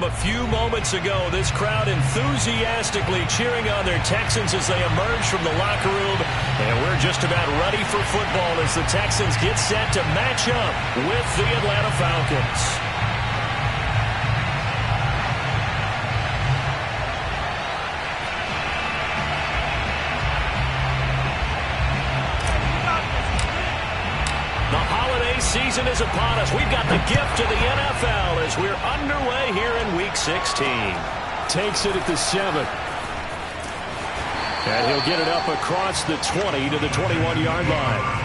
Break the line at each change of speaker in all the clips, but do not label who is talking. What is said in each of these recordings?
a few moments ago. This crowd enthusiastically cheering on their Texans as they emerge from the locker room. And we're just about ready for football as the Texans get set to match up with the Atlanta Falcons. Season is upon us. We've got the gift of the NFL as we're underway here in Week 16.
Takes it at the 7.
And he'll get it up across the 20 to the 21-yard line.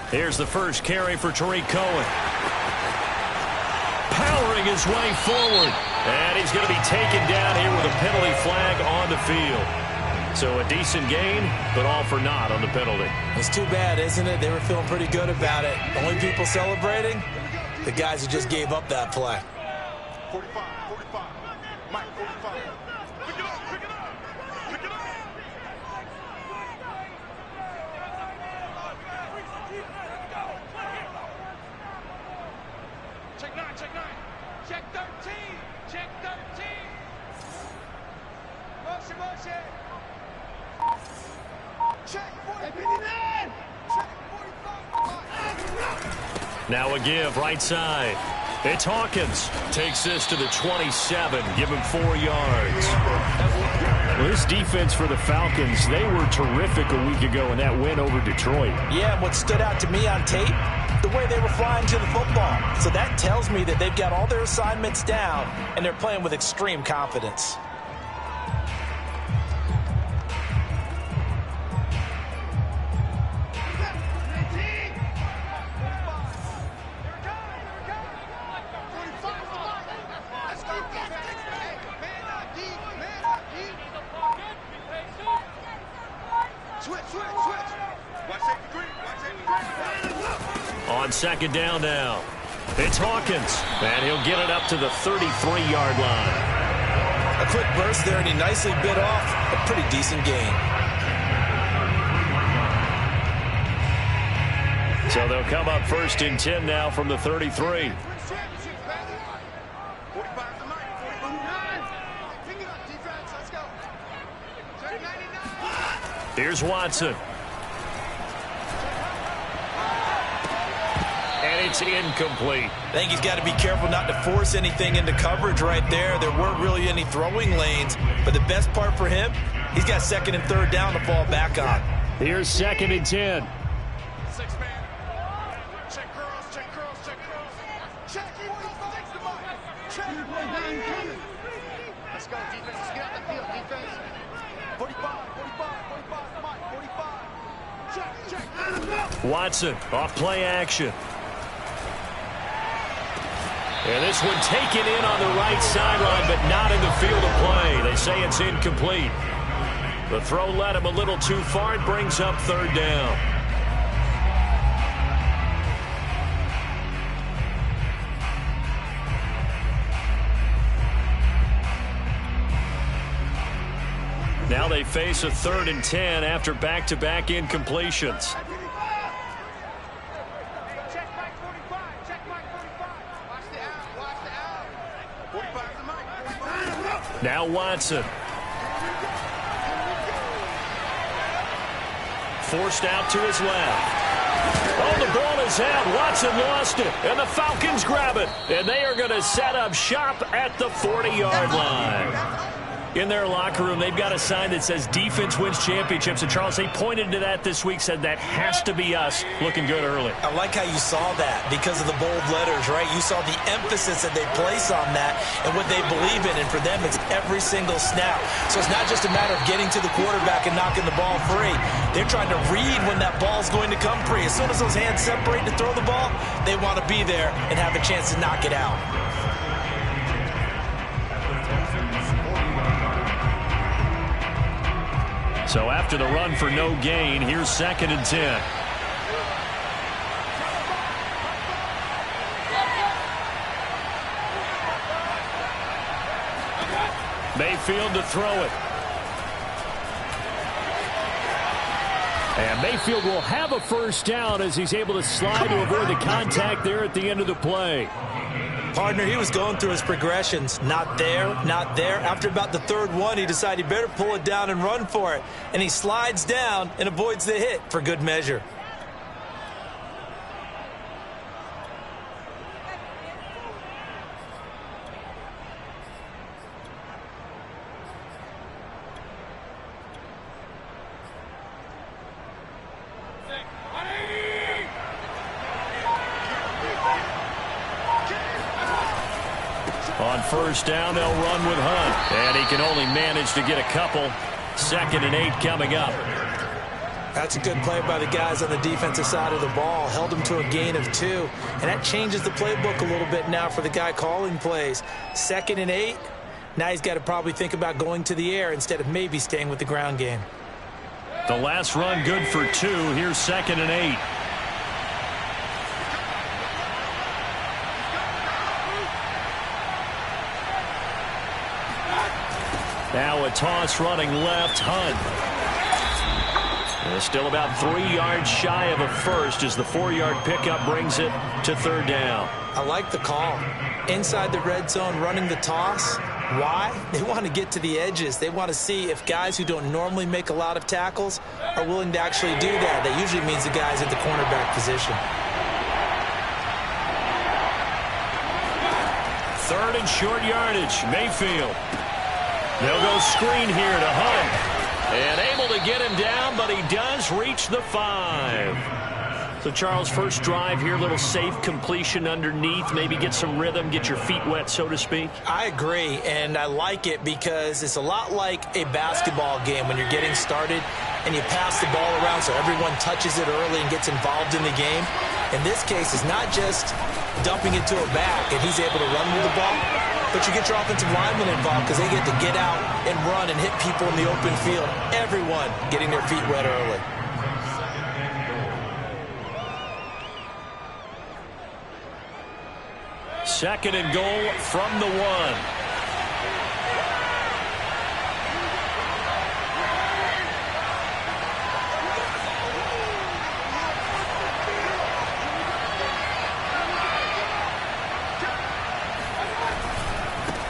Here's the first carry for Tariq Cohen. Powering his way forward. And he's going to be taken down here with a penalty flag on the field. So a decent gain, but all for naught on the penalty.
It's too bad, isn't it? They were feeling pretty good about it. Only people celebrating, the guys who just gave up that play.
45, 45. Mike, 45. Pick it up, pick it up. Pick it up. Check 9, check 9. Check 13. Check 13. Motion, motion. Check 49. Check 45.
Now a give right side. It's Hawkins. Takes this to the 27. Give him 4 yards. Well, this defense for the Falcons, they were terrific a week ago in that win over Detroit.
Yeah, and what stood out to me on tape, the way they were flying to the football. So that tells me that they've got all their assignments down, and they're playing with extreme confidence.
On second down now, it's Hawkins, and he'll get it up to the 33-yard line.
A quick burst there, and he nicely bit off a pretty decent gain.
So they'll come up first and 10 now from the 33. Here's Watson. And it's incomplete.
I think he's got to be careful not to force anything into coverage right there. There weren't really any throwing lanes, but the best part for him, he's got second and third down to fall back on.
Here's second and 10.
6 man. Check girls, check girls, check girls. Check 46 to Mike. Check. Let's go, defense. Let's get out the field, defense. 45, 45, 45 to Mike. 45. Check, check.
Watson off play action. And this one taken in on the right sideline, but not in the field of play. They say it's incomplete. The throw led him a little too far. It brings up third down. Now they face a 3rd and 10 after back-to-back incompletions. Now Watson. Forced out to his left. Oh, the ball is out. Watson lost it. And the Falcons grab it. And they are going to set up shop at the 40-yard line. in their locker room. They've got a sign that says defense wins championships. And, Charles, they pointed to that this week, said that has to be us. Looking good early.
I like how you saw that because of the bold letters, right? You saw the emphasis that they place on that and what they believe in. And for them, it's every single snap. So it's not just a matter of getting to the quarterback and knocking the ball free. They're trying to read when that ball's going to come free. As soon as those hands separate to throw the ball, they want to be there and have a chance to knock it out.
So after the run for no gain, here's 2nd and 10. Mayfield to throw it. And Mayfield will have a first down as he's able to slide to avoid the contact there at the end of the play.
Partner, he was going through his progressions. Not there, not there. After about the 3rd one, he decided he better pull it down and run for it. And he slides down and avoids the hit for good measure.
On first down, they'll run with Hunt. And he can only manage to get a couple. 2nd and 8 coming up.
That's a good play by the guys on the defensive side of the ball. Held him to a gain of 2. And that changes the playbook a little bit now for the guy calling plays. 2nd and 8. Now he's got to probably think about going to the air instead of maybe staying with the ground game.
The last run good for 2. Here's 2nd and 8. Now a toss running left, Hunt. And still about 3 yards shy of a first as the 4-yard pickup brings it to 3rd down.
I like the call. Inside the red zone, running the toss. Why? They want to get to the edges. They want to see if guys who don't normally make a lot of tackles are willing to actually do that. That usually means the guys at the cornerback position.
3rd and short yardage, Mayfield. They'll go screen here to Hunt. And able to get him down, but he does reach the 5. So, Charles, first drive here, little safe completion underneath. Maybe get some rhythm, get your feet wet, so to speak.
I agree, and I like it because it's a lot like a basketball game when you're getting started and you pass the ball around so everyone touches it early and gets involved in the game. In this case, it's not just dumping it to a back and he's able to run with the ball, but you get your offensive linemen involved because they get to get out and run and hit people in the open field. Everyone getting their feet wet early.
Second and goal from the 1.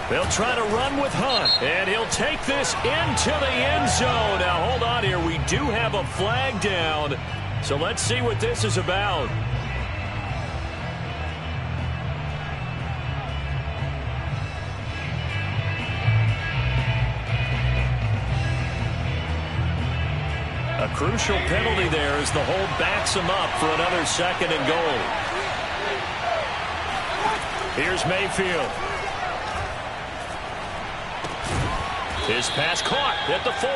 They'll try to run with Hunt, and he'll take this into the end zone. Now, hold on here. We do have a flag down, so let's see what this is about. A crucial penalty there as the hold backs him up for another 2nd and goal. Here's Mayfield. His pass caught at the 4.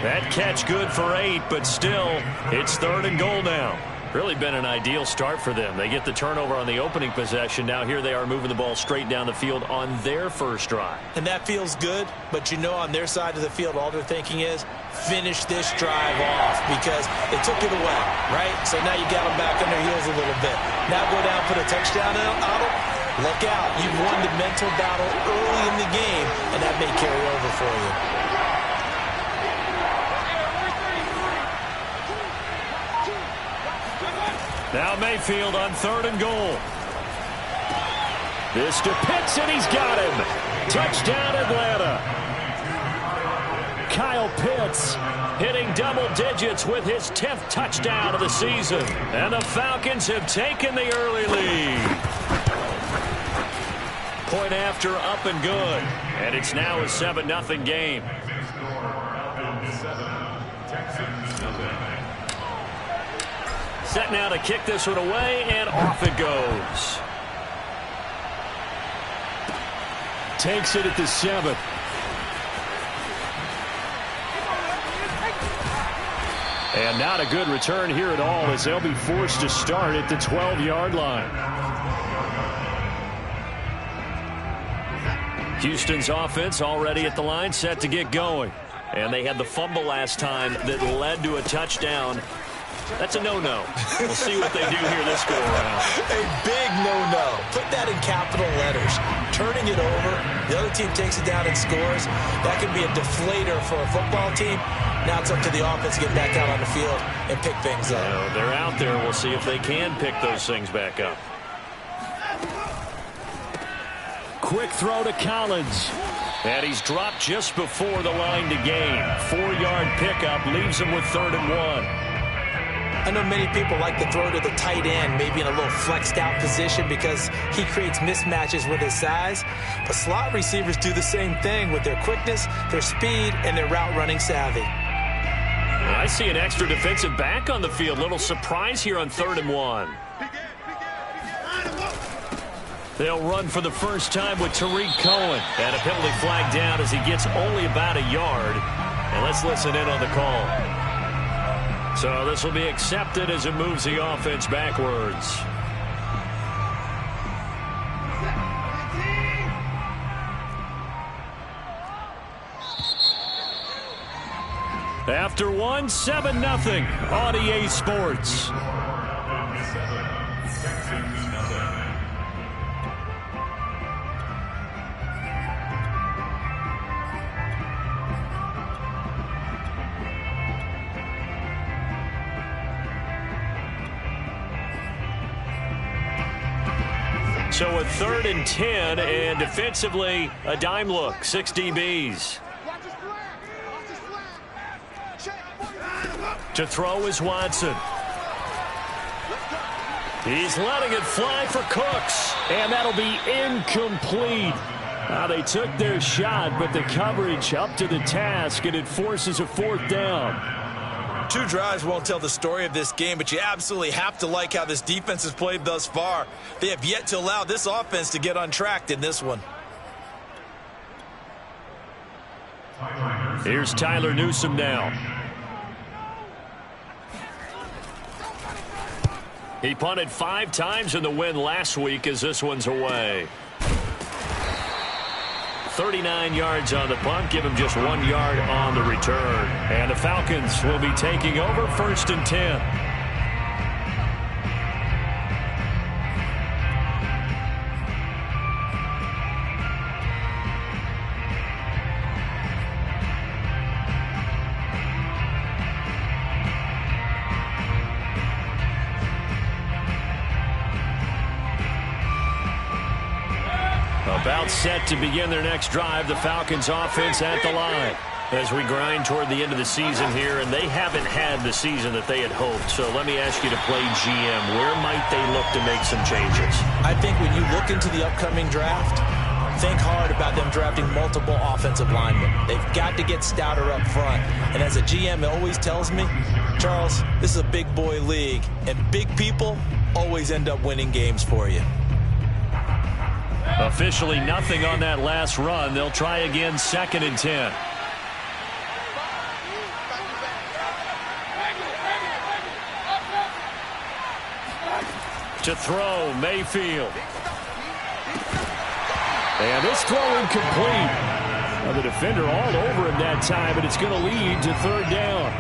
That catch good for 8, but still, it's 3rd and goal now. Really been an ideal start for them. They get the turnover on the opening possession. Now here they are moving the ball straight down the field on their first drive.
And that feels good, but you know on their side of the field, all they're thinking is finish this drive off because they took it away, right? So now you got them back on their heels a little bit. Now go down, put a touchdown on it. Look out. You've won the mental battle early in the game, and that may carry over for you.
Now Mayfield on 3rd and goal. This to Pitts, and he's got him. Touchdown, Atlanta. Kyle Pitts hitting double digits with his 10th touchdown of the season. And the Falcons have taken the early lead. Point after, up and good. And it's now a 7-0 game. Set now to kick this one away, and off it goes.
Takes it at the 7.
And not a good return here at all, as they'll be forced to start at the 12-yard line. Houston's offense already at the line, set to get going. And they had the fumble last time that led to a touchdown. That's a no-no. We'll see what they do here this go-around.
A big no-no. Put that in capital letters. Turning it over, the other team takes it down and scores. That can be a deflator for a football team. Now it's up to the offense to get back out on the field and pick things up.
They're out there. We'll see if they can pick those things back up.
Quick throw to Collins.
And he's dropped just before the line to gain. 4-yard pickup leaves him with 3rd and 1.
I know many people like to throw to the tight end, maybe in a little flexed out position because he creates mismatches with his size. But slot receivers do the same thing with their quickness, their speed, and their route running savvy.
Well, I see an extra defensive back on the field. Little surprise here on 3rd and 1. They'll run for the first time with Tariq Cohen. And a penalty flag down as he gets only about a yard. And let's listen in on the call. So this will be accepted as it moves the offense backwards. After 7-0 on EA Sports. So a 3rd and 10, and defensively, a dime look, 6 DBs. To throw is Watson. He's letting it fly for Cooks.
And that'll be incomplete. They took their shot, but the coverage up to the task, and it forces a 4th down.
2 drives won't tell the story of this game, but you absolutely have to like how this defense has played thus far. They have yet to allow this offense to get untracked in this one.
Here's Tyler Newsome now. He punted 5 times in the win last week as this one's away. 39 yards on the punt, give him just 1 yard on the return. And the Falcons will be taking over 1st and 10. About set to begin their next drive, the Falcons offense at the line. As we grind toward the end of the season here, and they haven't had the season that they had hoped. So let me ask you to play GM. Where might they look to make some changes?
I think when you look into the upcoming draft, think hard about them drafting multiple offensive linemen. They've got to get stouter up front. And as a GM, it always tells me, Charles, this is a big boy league, and big people always end up winning games for you.
Officially nothing on that last run. They'll try again, 2nd and 10. To throw, Mayfield.
And this throw incomplete. The defender all over him that time, but it's going to lead to 3rd down.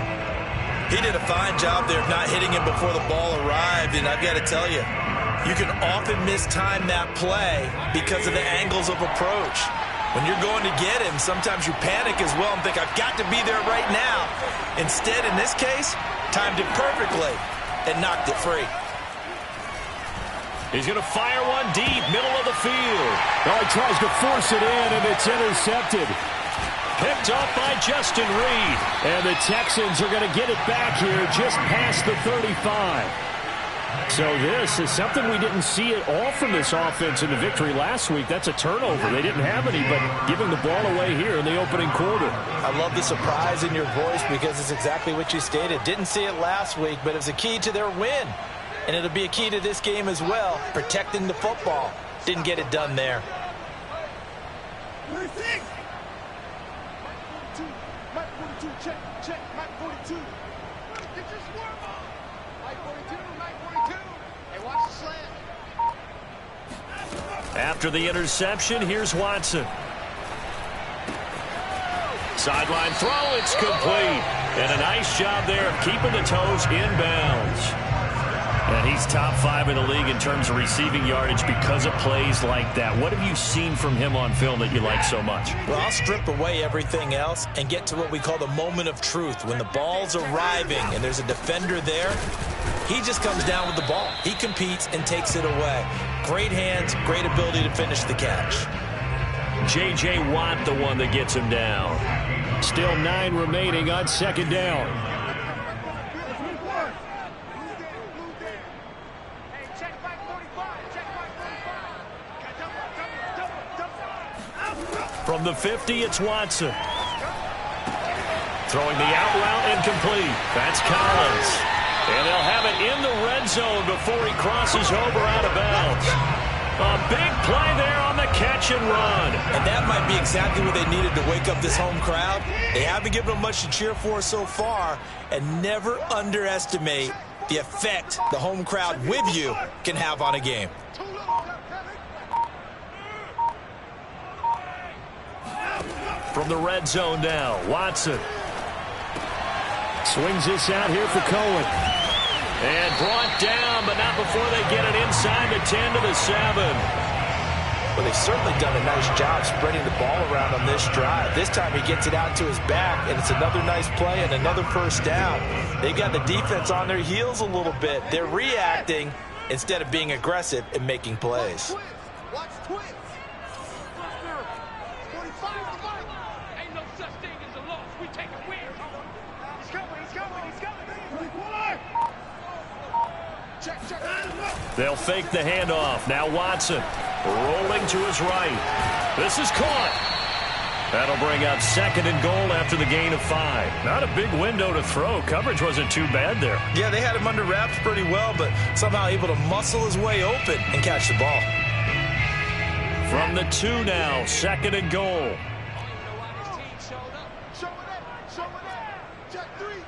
He did a fine job there of not hitting him before the ball arrived, and I've got to tell you, you can often mistime that play because of the angles of approach. When you're going to get him, sometimes you panic as well and think, I've got to be there right now. Instead, in this case, timed it perfectly and knocked it free.
He's going to fire one deep, middle of the field.
He tries to force it in, and it's intercepted.
Picked off by Justin Reed.
And the Texans are going to get it back here just past the 35. So this is something we didn't see at all from this offense in the victory last week. That's a turnover. They didn't have any, but giving the ball away here in the opening quarter.
I love the surprise in your voice because it's exactly what you stated. Didn't see it last week, but it was a key to their win. And it'll be a key to this game as well, protecting the football. Didn't get it done there.
Mike 42, check, Mike 42. Get your swarm on. Mike 42. Hey, watch the slant.
After the interception, here's Watson. Sideline throw, it's complete. And a nice job there of keeping the toes inbounds. And he's top 5 in the league in terms of receiving yardage because of plays like that. What have you seen from him on film that you like so much?
Well, I'll strip away everything else and get to what we call the moment of truth. When the ball's arriving and there's a defender there, he just comes down with the ball. He competes and takes it away. Great hands, great ability to finish the catch.
J.J. Watt, the one that gets him down.
Still 9 remaining on second down.
From the 50, it's Watson. Throwing the out route incomplete. That's Collins. And they'll have it in the red zone before he crosses over out of bounds. A big play there on the catch and run.
And that might be exactly what they needed to wake up this home crowd. They haven't given them much to cheer for so far. And never underestimate the effect the home crowd with you can have on a game.
From the red zone now, Watson.
Swings this out here for Cohen.
And brought down, but not before they get it inside the 10 to the 7.
Well, they've certainly done a nice job spreading the ball around on this drive. This time he gets it out to his back, and it's another nice play and another first down. They've got the defense on their heels a little bit. They're reacting instead of being aggressive and making plays.
Watch twins. 45 to Mike.
Ain't no such thing as a loss. We take a win.
He's coming. Check.
They'll fake the handoff. Now Watson rolling to his right. This is caught. That'll bring up second and goal after the gain of 5.
Not a big window to throw. Coverage wasn't too bad there.
Yeah, they had him under wraps pretty well, but somehow able to muscle his way open and catch the ball.
From the 2 now, second and goal.
Show it. Check three.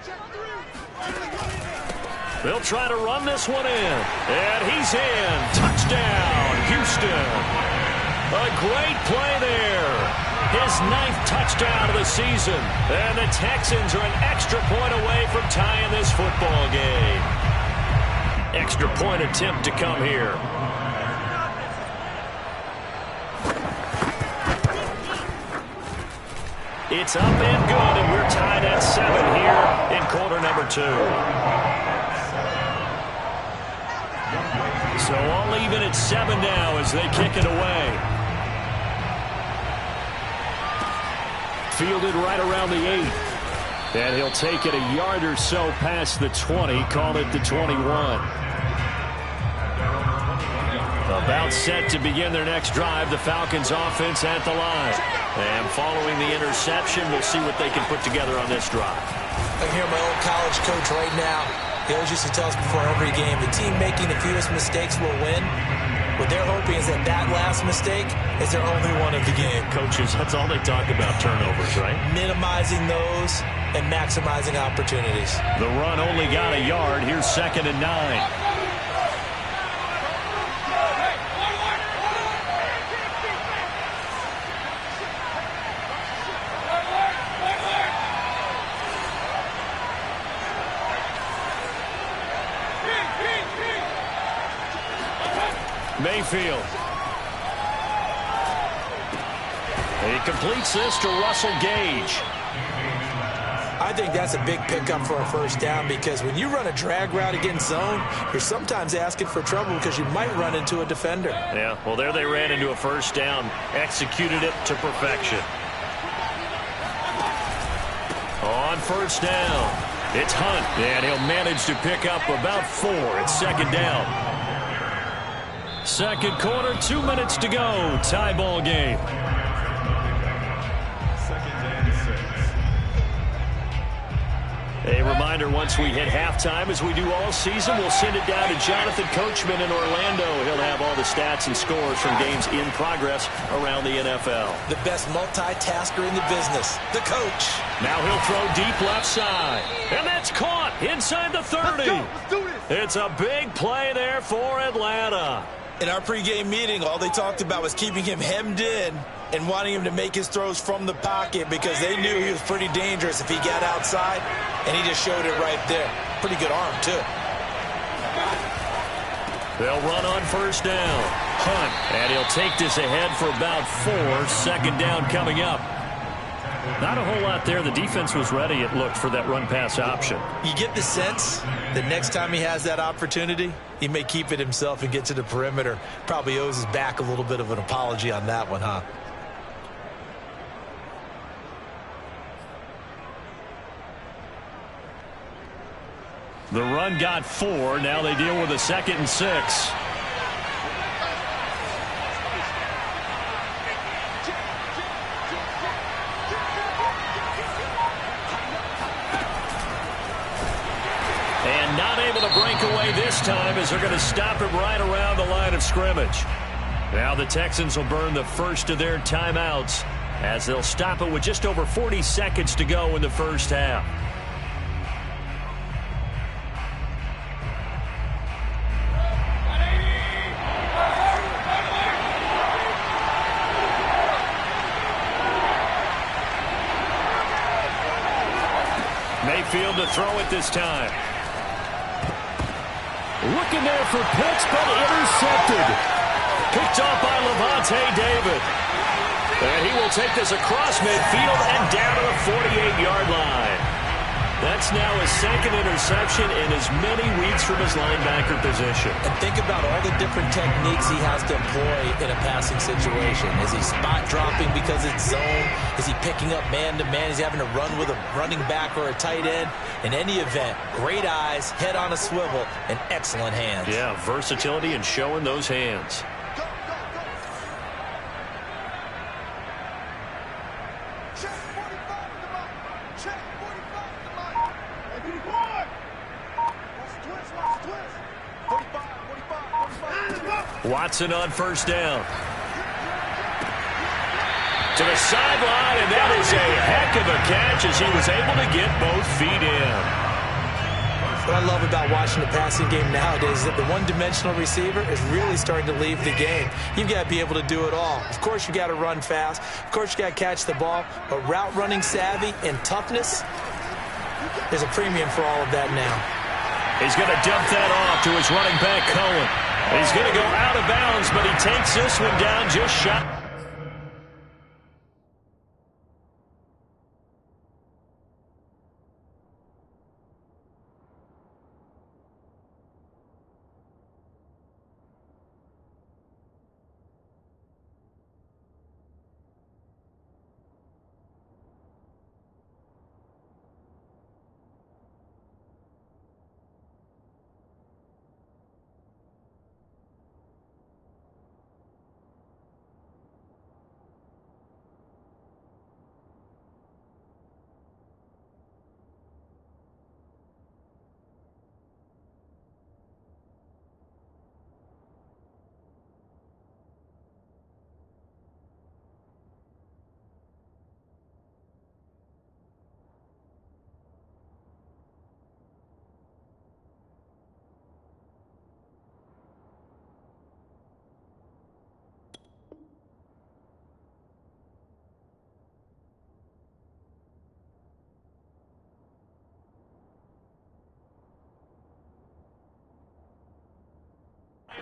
They'll try to run this one in. And he's in. Touchdown, Houston. A great play there. His 9th touchdown of the season. And the Texans are an extra point away from tying this football game. Extra point attempt to come here. It's up and good, and we're tied at 7 here in quarter number 2. So all even at 7 now as they kick it away.
Fielded right around the 8. And he'll take it a yard or so past the 20. Call it the 21.
About set to begin their next drive. The Falcons offense at the line. And following the interception, we'll see what they can put together on this drive.
I hear my old college coach right now. He always used to tell us before every game, the team making the fewest mistakes will win. What they're hoping is that last mistake is their only one of the game.
Coaches, that's all they talk about, turnovers, right?
Minimizing those and maximizing opportunities.
The run only got a yard. Here's second and 9. Mayfield. He completes this to Russell Gage.
I think that's a big pickup for a first down because when you run a drag route against zone, you're sometimes asking for trouble because you might run into a defender.
Yeah, well, there they ran into a first down, executed it to perfection. On first down,
It's Hunt, and he'll manage to pick up about 4. It's second down. Second quarter, 2 minutes to go. Tie ball game. A reminder, once we hit halftime, as we do all season, we'll send it down to Jonathan Coachman in Orlando. He'll have all the stats and scores from games in progress around the NFL.
The best multitasker in the business, the coach.
Now he'll throw deep left side. And that's caught inside the 30.
Let's do this.
It's a big play there for Atlanta.
In our pregame meeting, all they talked about was keeping him hemmed in and wanting him to make his throws from the pocket because they knew he was pretty dangerous if he got outside, and he just showed it right there. Pretty good arm, too.
They'll run on first down. Hunt, and he'll take this ahead for about 4. Second down coming up. Not a whole lot there. The defense was ready, it looked, for that run-pass option.
You get the sense that next time he has that opportunity, he may keep it himself and get to the perimeter. Probably owes his back a little bit of an apology on that one, huh?
The run got 4. Now they deal with a 2nd and 6. And not able to break away this time as they're going to stop him right around the line of scrimmage. Now the Texans will burn the first of their timeouts as they'll stop it with just over 40 seconds to go in the first half. Mayfield to throw it this time. Looking there for Pitts, but intercepted. Picked off by Levante David. And he will take this across midfield and down to the 48-yard line. That's now his 2nd interception in as many weeks from his linebacker position.
And think about all the different techniques he has to employ in a passing situation. Is he spot dropping because it's zone? Is he picking up man-to-man? Is he having to run with a running back or a tight end? In any event, great eyes, head on a swivel, and excellent hands.
Yeah, versatility and showing those hands. Watson on first down. To the sideline, and that is a heck of a catch as he was able to get both feet in.
What I love about watching the passing game nowadays is that the one-dimensional receiver is really starting to leave the game. You've got to be able to do it all. Of course, you got to run fast. Of course, you got to catch the ball. But route running savvy and toughness, there's a premium for all of that now.
He's going to dump that off to his running back, Cohen. He's going to go out of bounds, but he takes this one down just shot.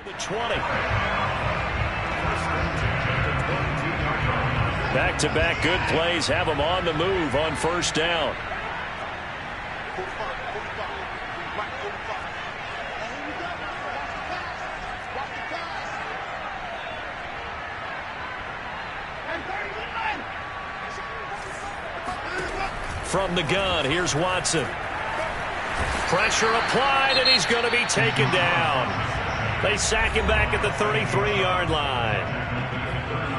The 20. Back-to-back good plays have him on the move on first down. From the gun, here's Watson.
Pressure applied, and he's going to be taken down. They sack him back at the 33-yard line.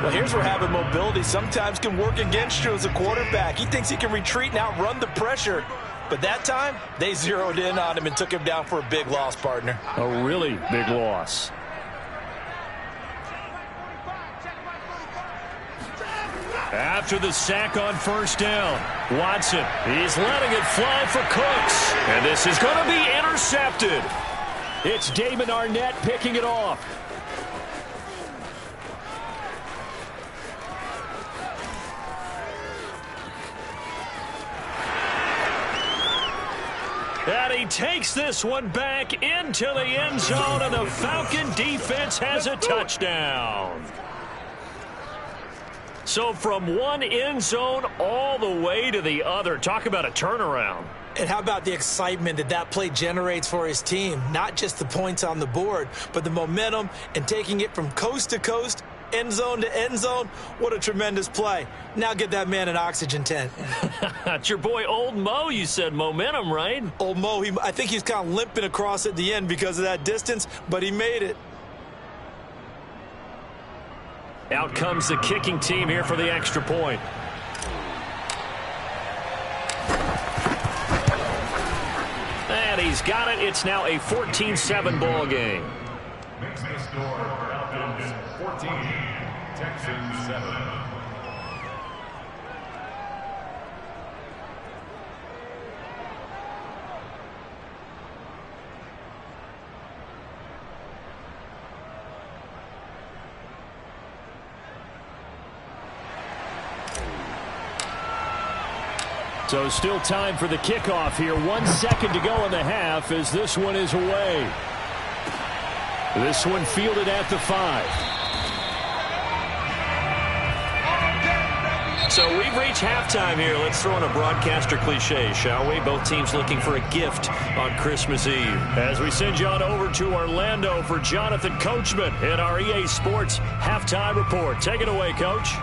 Well, here's where having mobility sometimes can work against you as a quarterback. He thinks he can retreat and outrun the pressure. But that time, they zeroed in on him and took him down for a big loss, partner.
A really big loss. After the sack on first down, Watson, he's letting it fly for Cooks. And this is going to be intercepted. It's Damon Arnett picking it off. And he takes this one back into the end zone, and the Falcon defense has a touchdown. So from one end zone all the way to the other. Talk about a turnaround.
And how about the excitement that that play generates for his team? Not just the points on the board, but the momentum and taking it from coast to coast, end zone to end zone. What a tremendous play. Now get that man an oxygen tent.
It's your boy Old Mo. You said momentum, right?
Old Mo, I think he's kind of limping across at the end because of that distance, but he made it.
Out comes the kicking team here for the extra point. And he's got it. It's now a 14-7 ball game.
Makes the score Falcons 14, Texans 7.
So still time for the kickoff here. 1 second to go in the half as this one is away. This one fielded at the 5. So we've reached halftime here. Let's throw in a broadcaster cliche, shall we? Both teams looking for a gift on Christmas Eve. As we send you on over to Orlando for Jonathan Coachman in our EA Sports Halftime Report. Take it away, Coach.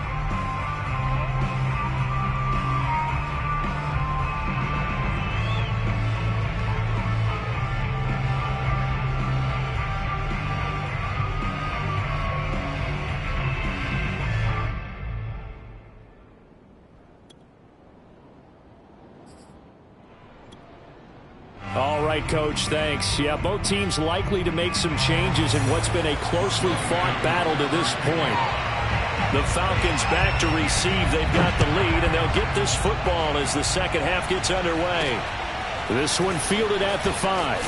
All right, Coach, thanks. Yeah, both teams likely to make some changes in what's been a closely fought battle to this point. The Falcons back to receive. They've got the lead, and they'll get this football as the second half gets underway. This one fielded at the 5.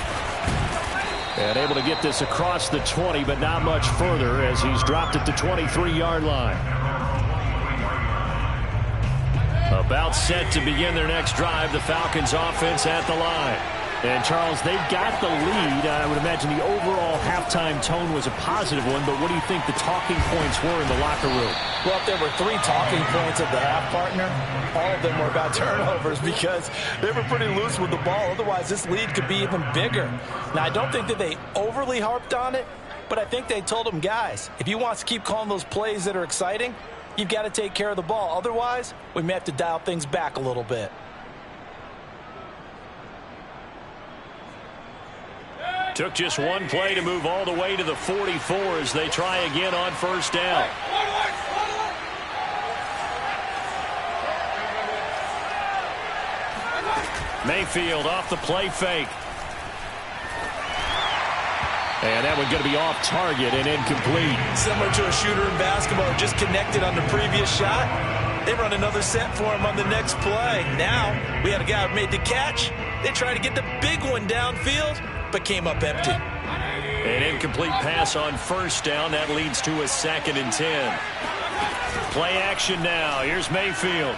And able to get this across the 20, but not much further as he's dropped at the 23-yard line. About set to begin their next drive, the Falcons offense at the line. And, Charles, they've got the lead. I would imagine the overall halftime tone was a positive one, but what do you think the talking points were in the locker room?
Well, if there were 3 talking points of the half, partner, all of them were about turnovers because they were pretty loose with the ball. Otherwise, this lead could be even bigger. Now, I don't think that they overly harped on it, but I think they told them, guys, if you want to keep calling those plays that are exciting, you've got to take care of the ball. Otherwise, we may have to dial things back a little bit.
Took just one play to move all the way to the 44 as they try again on first down. Mayfield off the play fake. And that one going to be off target and incomplete.
Similar to a shooter in basketball, just connected on the previous shot. They run another set for him on the next play. Now, we had a guy who made the catch. They tried to get the big one downfield, but came up empty.
An incomplete pass on first down. That leads to a 2nd and 10. Play action now. Here's Mayfield.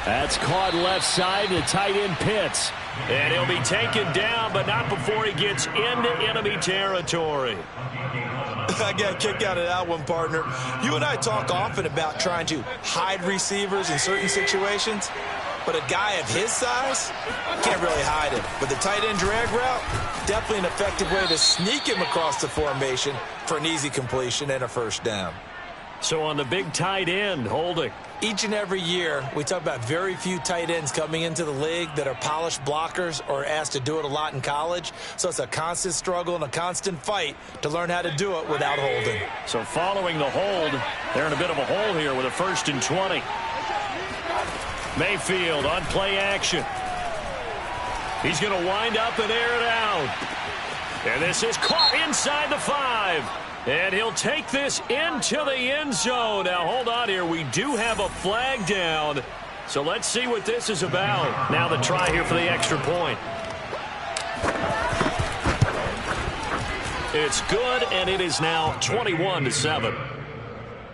That's caught left side to tight end Pitts. And he'll be taken down, but not before he gets into enemy territory.
I got a kick out of that one, partner. You and I talk often about trying to hide receivers in certain situations, but a guy of his size can't really hide him. But the tight end drag route, definitely an effective way to sneak him across the formation for an easy completion and a first down.
So on the big tight end, holding.
Each and every year, we talk about very few tight ends coming into the league that are polished blockers or asked to do it a lot in college. So it's a constant struggle and a constant fight to learn how to do it without holding.
So following the hold, they're in a bit of a hole here with a 1st and 20. Mayfield on play action. He's going to wind up and air it out. And this is caught inside the 5. And he'll take this into the end zone. Now, hold on here. We do have a flag down. So let's see what this is about. Now the try here for the extra point. It's good, and it is now 21-7.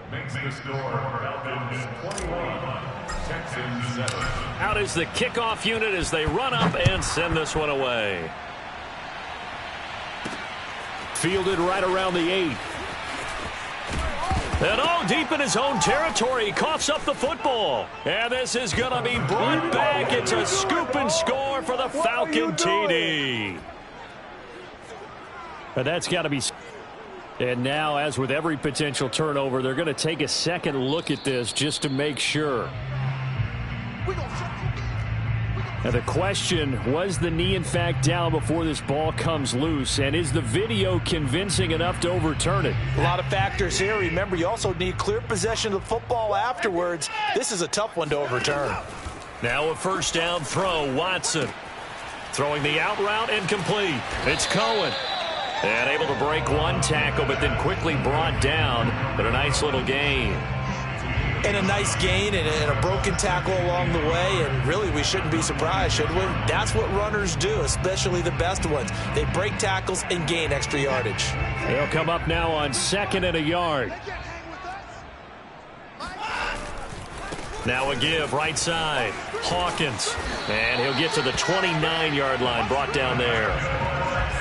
Makes the score. Falcons 21, Texans 7.
Out is the kickoff unit as they run up and send this one away. Fielded right around the 8. And all deep in his own territory, he coughs up the football. And this is going to be brought back. It's a scoop and score for the Falcon TD. And that's got to be... And now, as with every potential turnover, they're going to take a second look at this just to make sure. Now the question, was the knee in fact down before this ball comes loose? And is the video convincing enough to overturn it?
A lot of factors here. Remember, you also need clear possession of the football afterwards. This is a tough one to overturn.
Now a 1st down throw, Watson. Throwing the out route incomplete. It's Cohen. And able to break one tackle, but then quickly brought down. But a nice little gain.
And a nice gain and a broken tackle along the way. And really, we shouldn't be surprised, should we? That's what runners do, especially the best ones. They break tackles and gain extra yardage.
They'll come up now on 2nd and a yard. Now a give, right side. Hawkins. And he'll get to the 29-yard line, brought down there.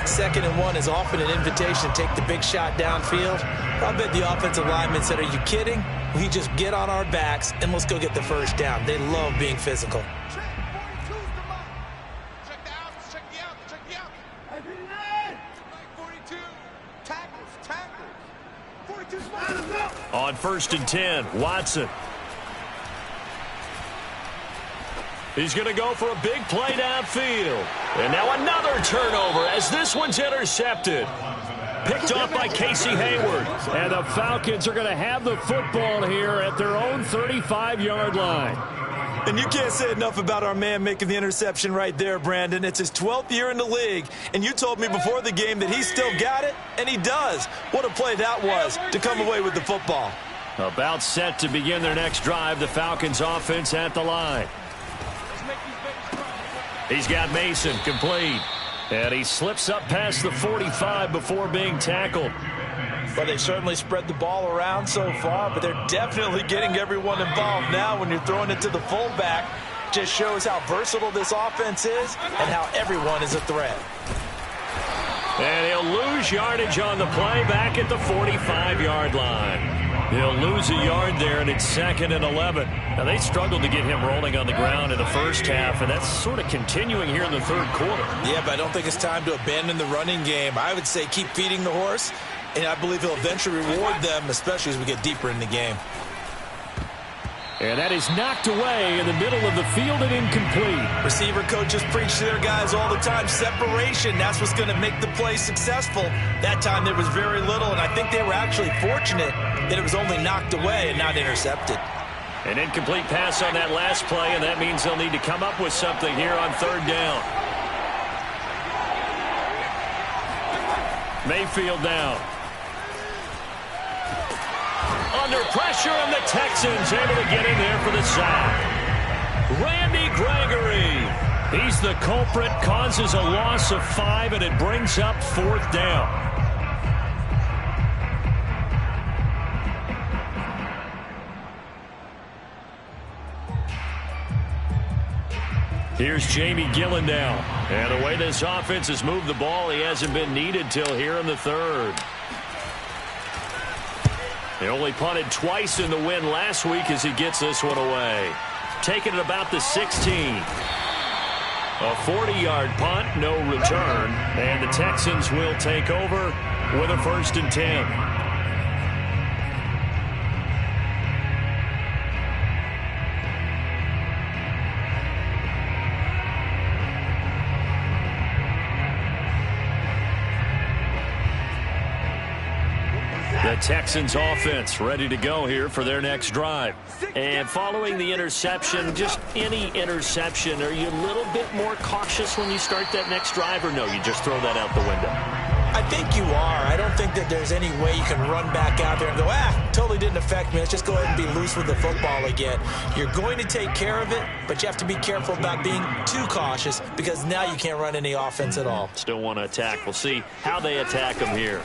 2nd and 1 is often an invitation to take the big shot downfield. I bet the offensive lineman said, are you kidding? We just get on our backs and let's go get the 1st down. They love being physical.
Check the outs, check the outs, check the outs. 42. Tackles. 42.
On 1st and 10, Watson. He's going to go for a big play downfield. And now another turnover as this one's intercepted. Picked off by Casey Hayward. And the Falcons are going to have the football here at their own 35-yard line.
And you can't say enough about our man making the interception right there, Brandon. It's his 12th year in the league, and you told me before the game that he still got it, and he does. What a play that was to come away with the football.
About set to begin their next drive, the Falcons offense at the line. He's got Mason complete. And he slips up past the 45 before being tackled.
Well, they certainly spread the ball around so far, but they're definitely getting everyone involved now when you're throwing it to the fullback. Just shows how versatile this offense is and how everyone is a threat.
And he'll lose yardage on the play back at the 45-yard line. He'll lose a yard there, and it's 2nd and 11. Now, they struggled to get him rolling on the ground in the first half, and that's sort of continuing here in the 3rd quarter.
Yeah, but I don't think it's time to abandon the running game. I would say keep feeding the horse, and I believe he'll eventually reward them, especially as we get deeper in the game.
And that is knocked away in the middle of the field and incomplete.
Receiver coaches preach to their guys all the time. Separation, that's what's going to make the play successful. That time there was very little, and I think they were actually fortunate that it was only knocked away and not intercepted.
An incomplete pass on that last play, and that means they'll need to come up with something here on 3rd down. Mayfield now. Under pressure, and the Texans able to get in there for the sack. Randy Gregory. He's the culprit, causes a loss of 5, and it brings up 4th down. Here's Jamie Gillen now. And the way this offense has moved the ball, he hasn't been needed till here in the 3rd. They only punted twice in the win last week as he gets this one away. Taking it about the 16. A 40-yard punt, no return. And the Texans will take over with a 1st and 10. Texans offense ready to go here for their next drive.
And following the interception, just any interception, are you a little bit more cautious when you start that next drive, or no, you just throw that out the window?
I think you are. I don't think that there's any way you can run back out there and go, totally didn't affect me. Let's just go ahead and be loose with the football again. You're going to take care of it, but you have to be careful about being too cautious because now you can't run any offense at all.
Still want to attack. We'll see how they attack them here.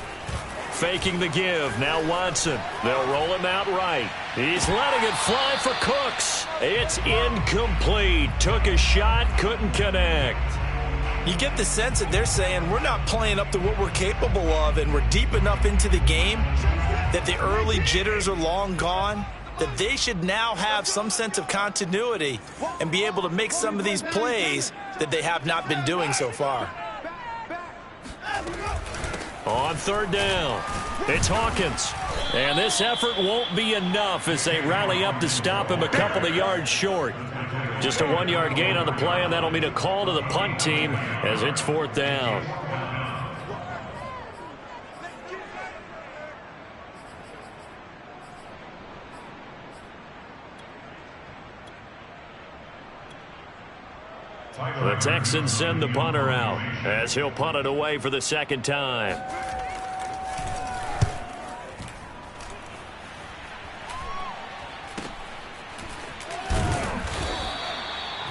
Faking the give. Now Watson. They'll roll him out right. He's letting it fly for Cooks. It's incomplete. Took a shot, couldn't connect.
You get the sense that they're saying we're not playing up to what we're capable of, and we're deep enough into the game that the early jitters are long gone, that they should now have some sense of continuity and be able to make some of these plays that they have not been doing so far.
On third down, it's Hawkins. And this effort won't be enough as they rally up to stop him a couple of yards short. Just a 1-yard gain on the play, and that'll mean a call to the punt team as it's fourth down. The Texans send the punter out as he'll punt it away for the second time.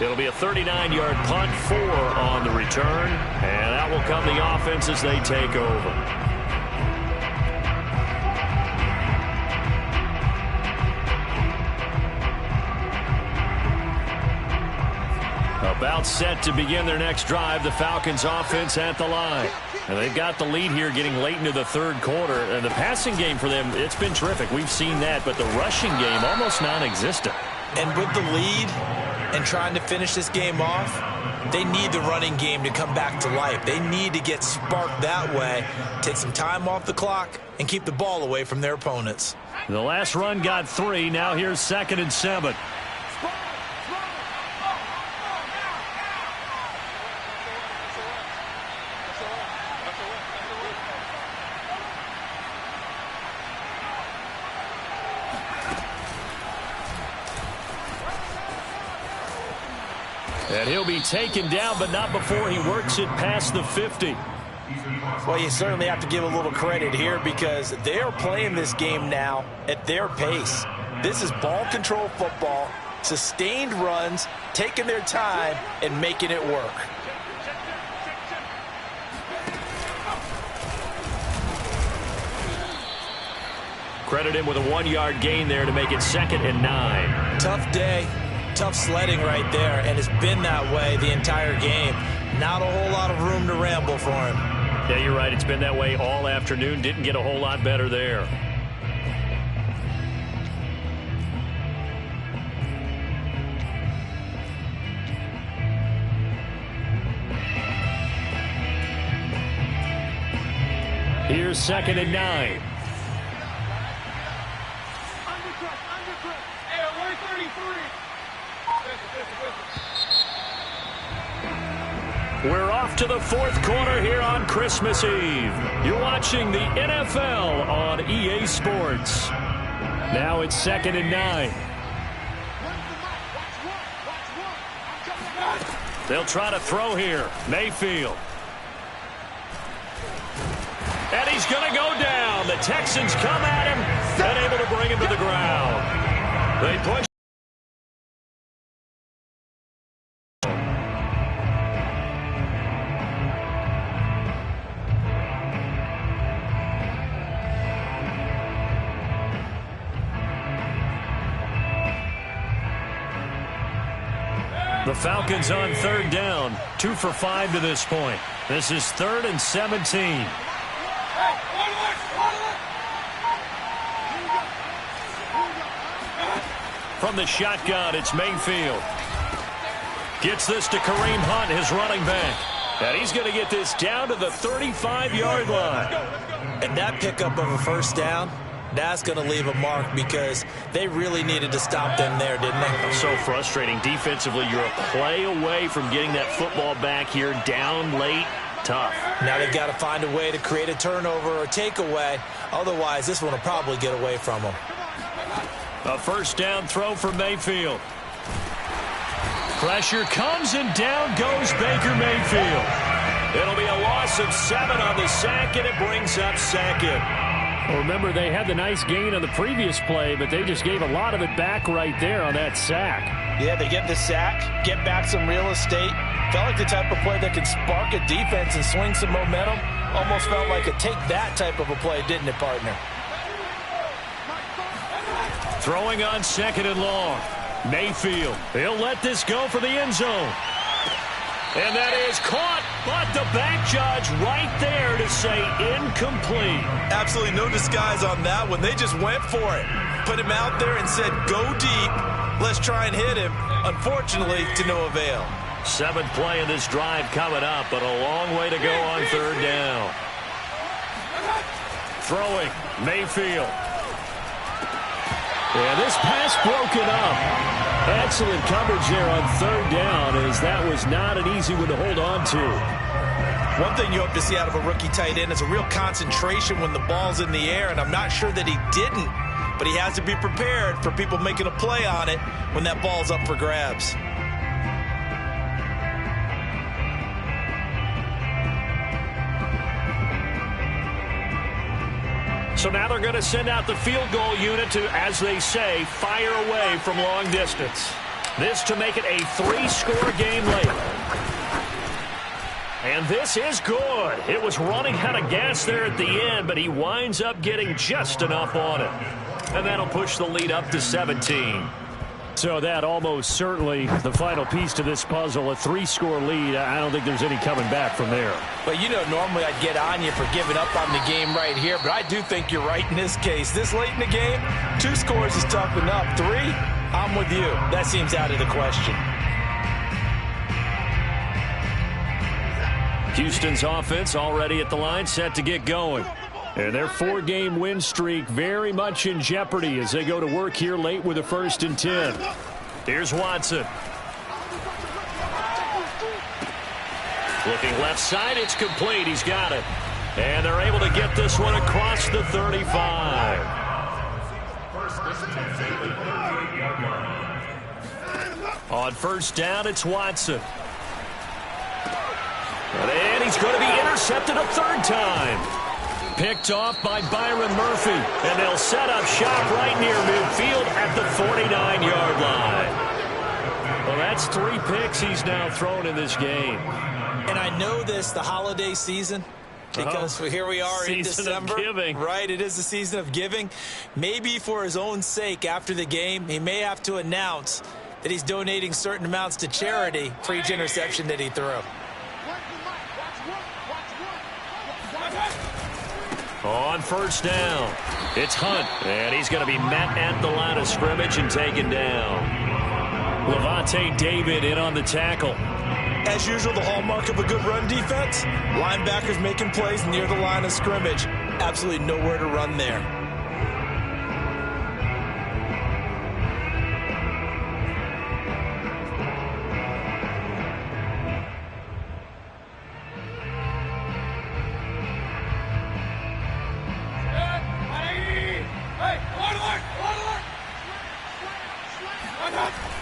It'll be a 39-yard punt, 4 on the return, and that will come the offense as they take over. About set to begin their next drive, the Falcons offense at the line. And they've got the lead here getting late into the third quarter. And the passing game for them, it's been terrific. We've seen that, but the rushing game almost non-existent.
And with the lead and trying to finish this game off, they need the running game to come back to life. They need to get sparked that way, take some time off the clock, and keep the ball away from their opponents.
The last run got 3. Now here's 2nd and 7. And he'll be taken down, but not before he works it past the 50.
Well, you certainly have to give a little credit here because they are playing this game now at their pace. This is ball control football, sustained runs, taking their time, and making it work.
Credit him with a 1-yard gain there to make it 2nd and 9.
Tough day. Tough sledding right there, and it's been that way the entire game. Not a whole lot of room to ramble for him.
Yeah, you're right. It's been that way all afternoon. Didn't get a whole lot better there. Here's 2nd and 9. We're off to the fourth quarter here on Christmas Eve. You're watching the NFL on EA Sports. Now it's 2nd and 9. They'll try to throw here. Mayfield. And he's going to go down. The Texans come at him and able to bring him to the ground. They push. The Falcons on third down, 2 for 5 to this point. This is 3rd and 17. From the shotgun, it's Mayfield. Gets this to Kareem Hunt, his running back. And he's going to get this down to the 35-yard line.
And that pickup of a first down, that's going to leave a mark because they really needed to stop them there, didn't they?
So frustrating. Defensively, you're a play away from getting that football back here down late. tough.
Now they've got to find a way to create a turnover or takeaway. Otherwise, this one will probably get away from them.
A first down throw for Mayfield. Pressure comes and down goes Baker Mayfield. It'll be a loss of 7 on the sack, and it brings up second.
Well, remember, they had the nice gain on the previous play, but they just gave a lot of it back right there on that sack.
Yeah, they get the sack, get back some real estate. Felt like the type of play that could spark a defense and swing some momentum. Almost felt like a take that type of a play, didn't it, partner?
Throwing on 2nd and long. Mayfield, he'll let this go for the end zone. And that is caught, but the back judge right there to say incomplete.
Absolutely no disguise on that one. They just went for it. Put him out there and said, go deep. Let's try and hit him. Unfortunately, to no avail.
7th play in this drive coming up, but a long way to go on 3rd down. Throwing, Mayfield.
Yeah, this pass broken up. Excellent coverage there on 3rd down, as that was not an easy one to hold on to.
One thing you hope to see out of a rookie tight end is a real concentration when the ball's in the air, and I'm not sure that he didn't, but he has to be prepared for people making a play on it when that ball's up for grabs.
So now they're going to send out the field goal unit to, as they say, fire away from long distance. This to make it a 3-score game late. And this is good. It was running out of gas there at the end, but he winds up getting just enough on it. And that'll push the lead up to 17.
So that almost certainly the final piece to this puzzle, a 3-score lead. I don't think there's any coming back from there.
But you know, normally I'd get on you for giving up on the game right here, but I do think you're right in this case. This late in the game, 2 scores is tough enough. 3, I'm with you. That seems out of the question.
Houston's offense already at the line, set to get going.
And their 4-game win streak very much in jeopardy as they go to work here late with a 1st and 10.
Here's Watson. Looking left side, it's complete. He's got it. And they're able to get this one across the 35. On 1st down, it's Watson. And he's going to be intercepted a 3rd time. Picked off by Byron Murphy. And they'll set up shop right near midfield at the 49-yard line. Well, that's 3 picks he's now thrown in this game.
And I know this, the holiday season, because here we are in December.
Season of giving.
Right, it is the season of giving. Maybe for his own sake after the game, he may have to announce that he's donating certain amounts to charity for each interception that he threw.
On 1st down, it's Hunt, and he's going to be met at the line of scrimmage and taken down. Levante David in on the tackle.
As usual, the hallmark of a good run defense, linebackers making plays near the line of scrimmage. Absolutely nowhere to run there.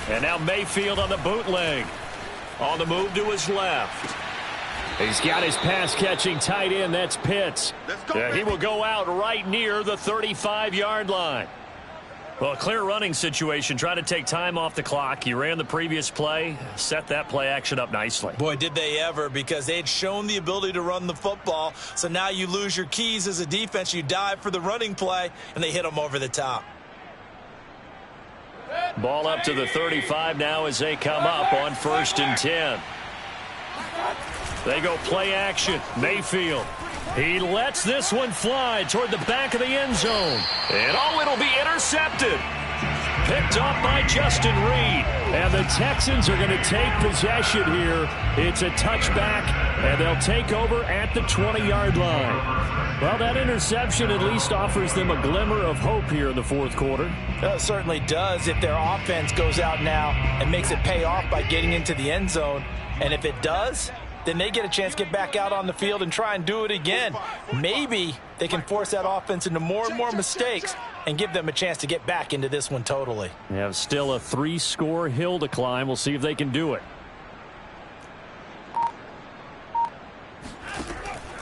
And now Mayfield on the bootleg. On the move to his left.
He's got his pass-catching tight end. That's Pitts.
He will go out right near the 35-yard line. Well, a clear running situation. Try to take time off the clock. He ran the previous play, set that play action up nicely.
Boy, did they ever, because they had shown the ability to run the football. So now you lose your keys as a defense. You dive for the running play, and they hit them over the top.
Ball up to the 35 now as they come up on 1st and 10. They go play action. Mayfield. He lets this one fly toward the back of the end zone. And it'll be intercepted. Picked off by Justin Reed.
And the Texans are going to take possession here. It's a touchback, and they'll take over at the 20-yard line. Well, that interception at least offers them a glimmer of hope here in the 4th quarter.
It certainly does if their offense goes out now and makes it pay off by getting into the end zone. And if it does, then they get a chance to get back out on the field and try and do it again. Maybe they can force that offense into more and more mistakes and give them a chance to get back into this one totally.
They have still a 3-score hill to climb. We'll see if they can do it.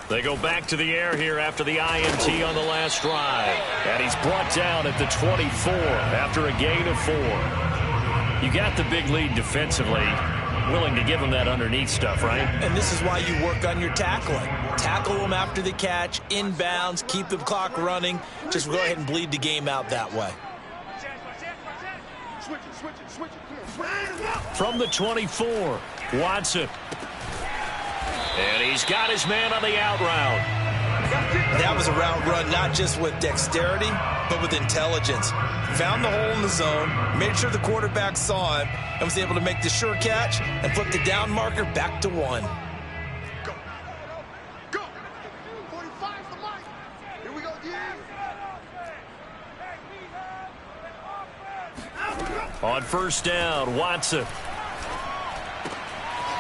They go back to the air here after the INT on the last drive. And he's brought down at the 24 after a gain of 4. You got the big lead defensively. Willing to give him that underneath stuff, right?
And this is why you work on your tackling. Tackle them after the catch, inbounds, keep the clock running. Just go ahead and bleed the game out that way.
From the 24, Watson. And he's got his man on the out route.
That was a route run not just with dexterity, but with intelligence. Found the hole in the zone, made sure the quarterback saw him, and was able to make the sure catch and flip the down marker back to 1.
Go. Go. 45 for Mike. Here we go,
On first down, Watson.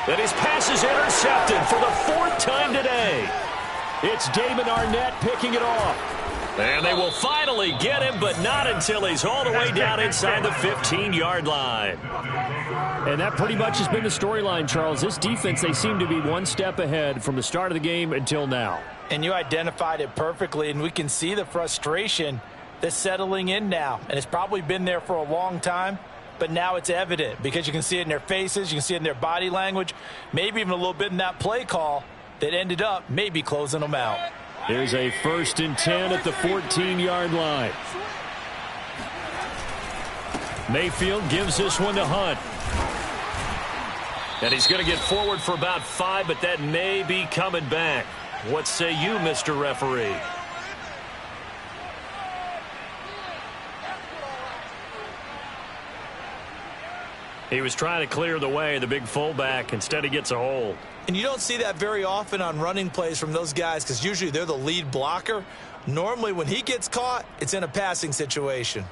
And his pass is intercepted for the 4th time today. It's Damon Arnett picking it off. And they will finally get him, but not until he's all the way down inside the 15-yard line. And that pretty much has been the storyline, Charles. This defense, they seem to be one step ahead from the start of the game until now.
And you identified it perfectly, and we can see the frustration that's settling in now. And it's probably been there for a long time, but now it's evident because you can see it in their faces, you can see it in their body language, maybe even a little bit in that play call that ended up maybe closing them out.
Here's a 1st and 10 at the 14-yard line. Mayfield gives this one to Hunt. And he's going to get forward for about 5, but that may be coming back. What say you, Mr. Referee? He was trying to clear the way, the big fullback. Instead, he gets a hold.
And you don't see that very often on running plays from those guys because usually they're the lead blocker. Normally, when he gets caught, it's in a passing situation.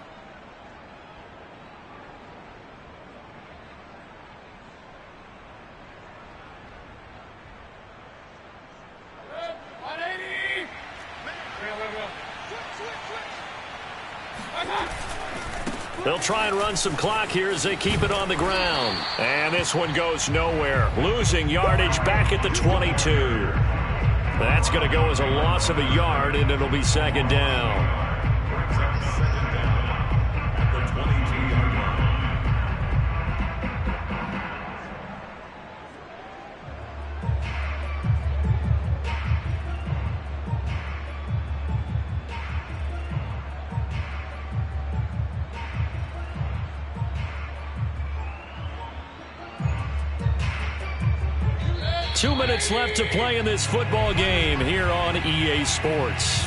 They'll try and run some clock here as they keep it on the ground. And this one goes nowhere. Losing yardage back at the 22. That's going to go as a loss of a yard, and it'll be 2nd down.
The 22-yard line.
2 minutes left to play in this football game here on EA Sports.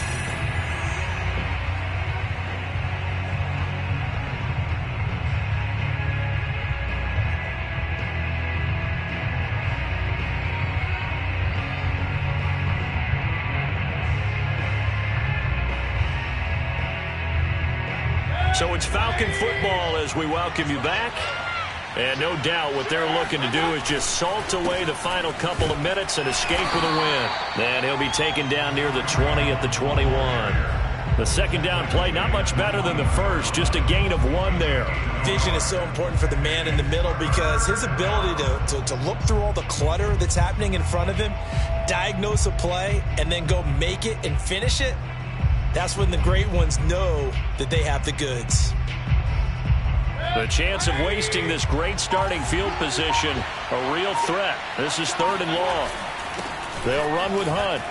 So it's Falcon football as we welcome you back. And no doubt what they're looking to do is just salt away the final couple of minutes and escape with a win. And he'll be taken down near the 20 at the 21. The 2nd down play, not much better than the first, just a gain of 1 there.
Vision is so important for the man in the middle because his ability to look through all the clutter that's happening in front of him, diagnose a play, and then go make it and finish it, that's when the great ones know that they have the goods.
The chance of wasting this great starting field position, a real threat. This is 3rd and long. They'll run with Hunt.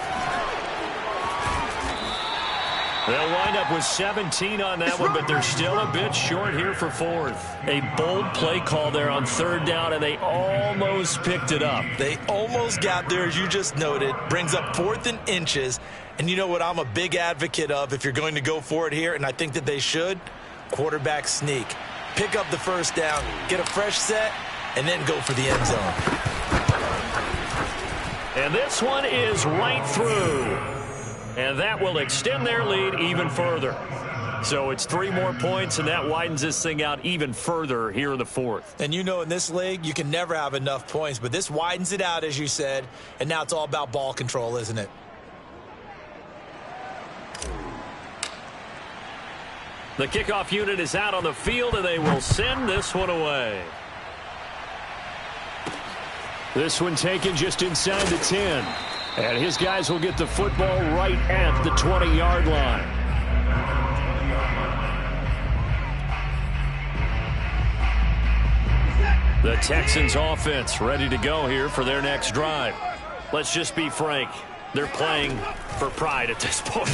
They'll wind up with 17 on that one, but they're still a bit short here for 4th. A bold play call there on 3rd down, and they almost picked it up.
They almost got there, as you just noted. Brings up 4th and inches. And you know what I'm a big advocate of if you're going to go for it here, and I think that they should? Quarterback sneak. Pick up the 1st down, get a fresh set, and then go for the end zone.
And this one is right through. And that will extend their lead even further. So it's 3 more points, and that widens this thing out even further here in the fourth.
And you know in this league, you can never have enough points, but this widens it out, as you said, and now it's all about ball control, isn't it?
The kickoff unit is out on the field, and they will send this one away. This one taken just inside the 10. And his guys will get the football right at the 20-yard line. The Texans offense ready to go here for their next drive. Let's just be frank. They're playing for pride at this point.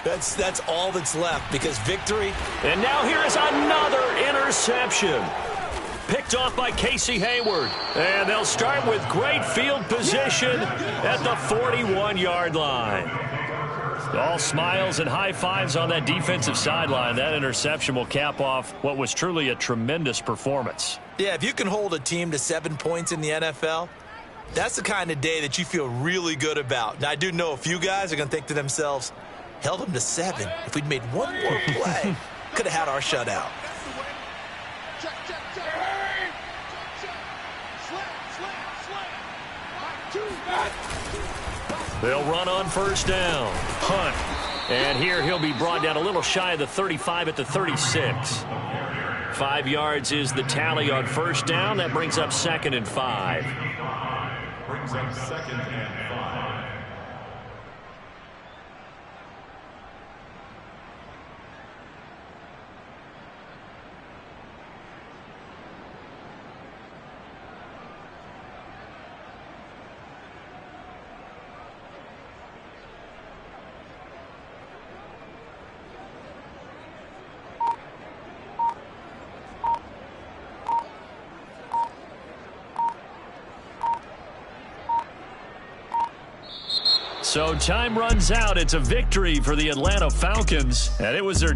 That's all that's left, because victory.
And now here is another interception. Picked off by Casey Hayward. And they'll start with great field position at the 41-yard line. All smiles and high fives on that defensive sideline. That interception will cap off what was truly a tremendous performance.
Yeah, if you can hold a team to 7 points in the NFL, that's the kind of day that you feel really good about. Now, I do know a few guys are going to think to themselves, held them to 7. If we'd made one more play, could have had our shutout.
They'll run on first down. Hunt. And here he'll be brought down a little shy of the 35 at the 36. 5 yards is the tally on first down. That brings up 2nd and 5.
Brings up 2nd and 5.
So time runs out. It's a victory for the Atlanta Falcons, and it was their